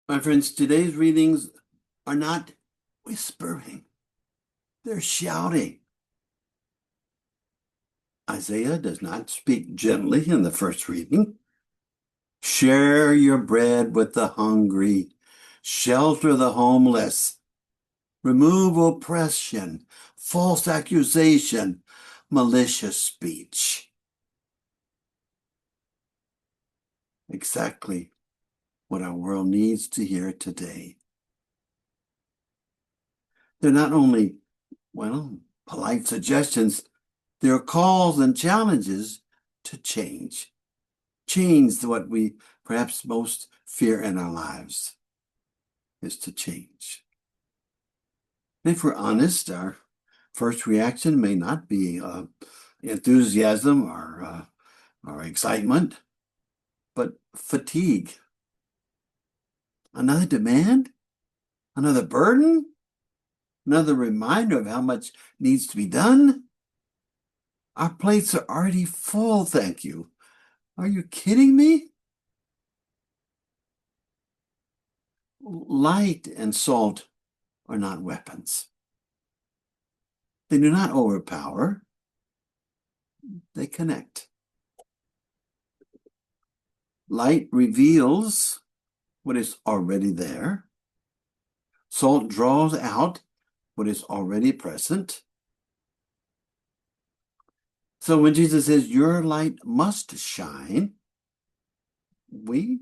My friends, today's readings are not whispering, they're shouting. Isaiah does not speak gently in the first reading. Share your bread with the hungry, shelter the homeless, remove oppression, false accusation, malicious speech. Exactly what our world needs to hear today. They're not only, polite suggestions, they're calls and challenges to change. Change what we perhaps most fear in our lives is to change. And if we're honest, our first reaction may not be enthusiasm or excitement, but fatigue. Another demand? Another burden? Another reminder of how much needs to be done? Our plates are already full, thank you. Are you kidding me? Light and salt are not weapons. They do not overpower. They connect. Light reveals what is already there. Salt draws out what is already present. So when Jesus says, your light must shine, we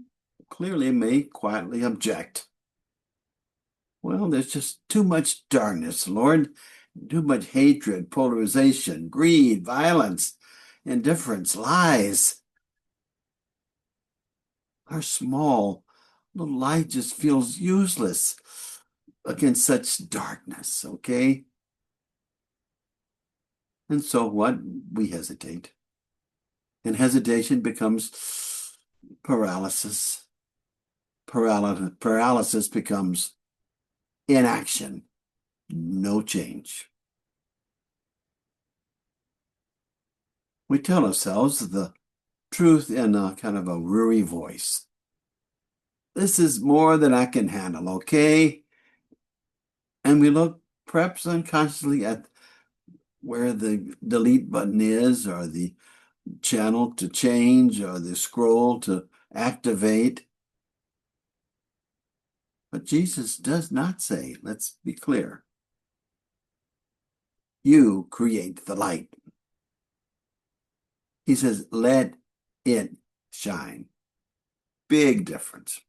clearly may quietly object. Well, there's just too much darkness, Lord. Too much hatred, polarization, greed, violence, indifference, lies. Our small little light just feels useless against such darkness, okay? And so what? We hesitate. And hesitation becomes paralysis. Paralysis becomes inaction, no change. We tell ourselves the truth in a kind of a weary voice. This is more than I can handle, okay? And we look perhaps unconsciously at where the delete button is, or the channel to change, or the scroll to activate. But Jesus does not say, let's be clear, you create the light. He says, let it shine. Big difference.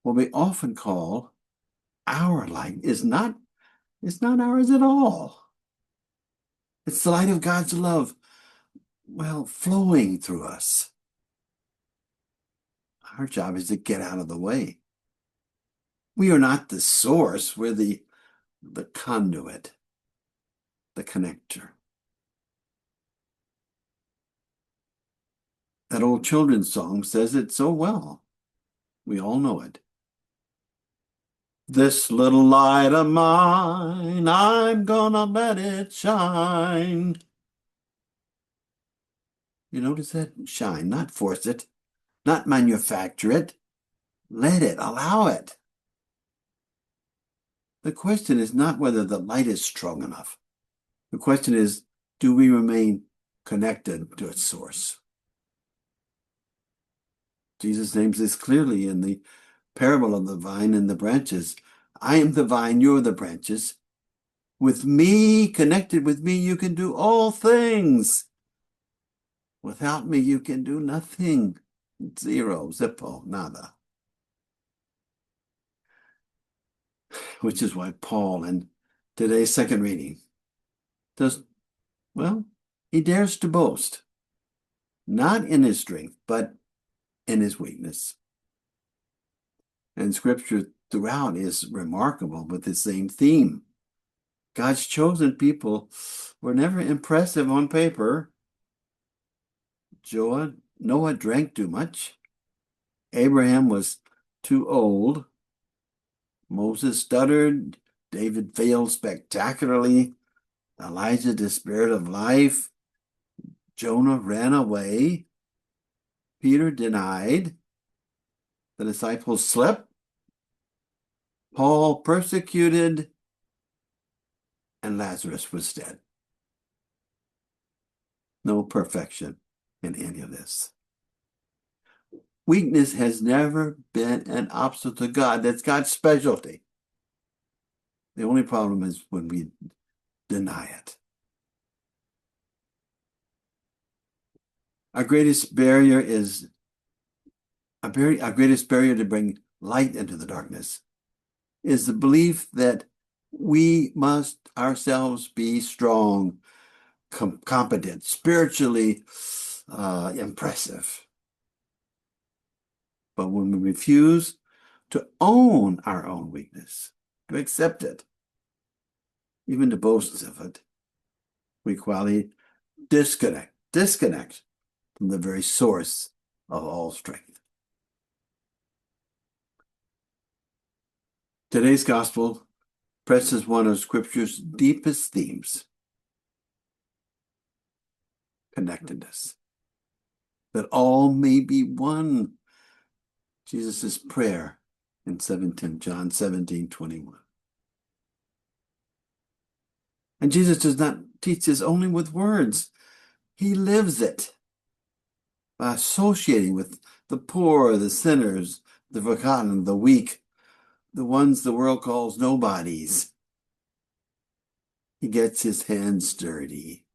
What we often call our light is not ours at all. It's the light of God's love, flowing through us. Our job is to get out of the way. We are not the source, we're the conduit, the connector. That old children's song says it so well. We all know it. This little light of mine, I'm gonna let it shine. You notice that? Shine, not force it, not manufacture it. Let it, allow it. The question is not whether the light is strong enough. The question is, do we remain connected to its source? Jesus names this clearly in the parable of the vine and the branches. I am the vine, you're the branches. With me, connected with me, you can do all things. Without me, you can do nothing. Zero, zippo, nada. Which is why Paul, in today's second reading, he dares to boast, not in his strength, but in his weakness. And scripture throughout is remarkable with the same theme. God's chosen people were never impressive on paper. Noah drank too much. Abraham was too old. Moses stuttered. David failed spectacularly. Elijah despaired of life. Jonah ran away. Peter denied. The disciples slept. Paul persecuted, and Lazarus was dead. No perfection in any of this. Weakness has never been an obstacle to God. That's God's specialty. The only problem is when we deny it. Our greatest barrier to bring light into the darkness is the belief that we must ourselves be strong, competent, spiritually impressive. But when we refuse to own our own weakness, to accept it, even to boast of it, we quietly disconnect from the very source of all strength. Today's gospel presses one of Scripture's deepest themes: connectedness, that all may be one. Jesus' prayer in John 17:21. And Jesus does not teach this only with words. He lives it by associating with the poor, the sinners, the forgotten, the weak, the ones the world calls nobodies. He gets his hands dirty.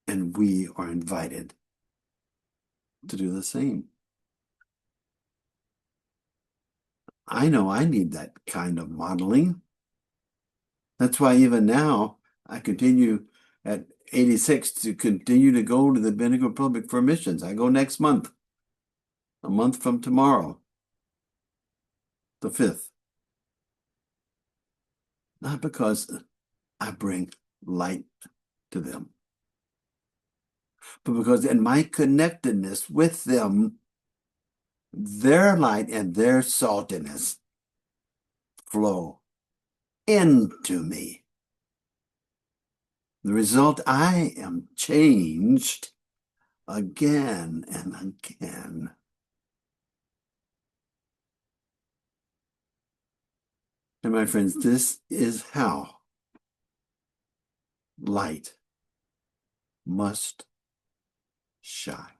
And we are invited to do the same. I know I need that kind of modeling. That's why even now I continue at 86 to continue to go to the Dominican Republic for missions. I go next month, a month from tomorrow, the 5th. Not because I bring light to them, but because in my connectedness with them, their light and their saltiness flow into me. The result, I am changed again and again. And my friends, this is how light must shine.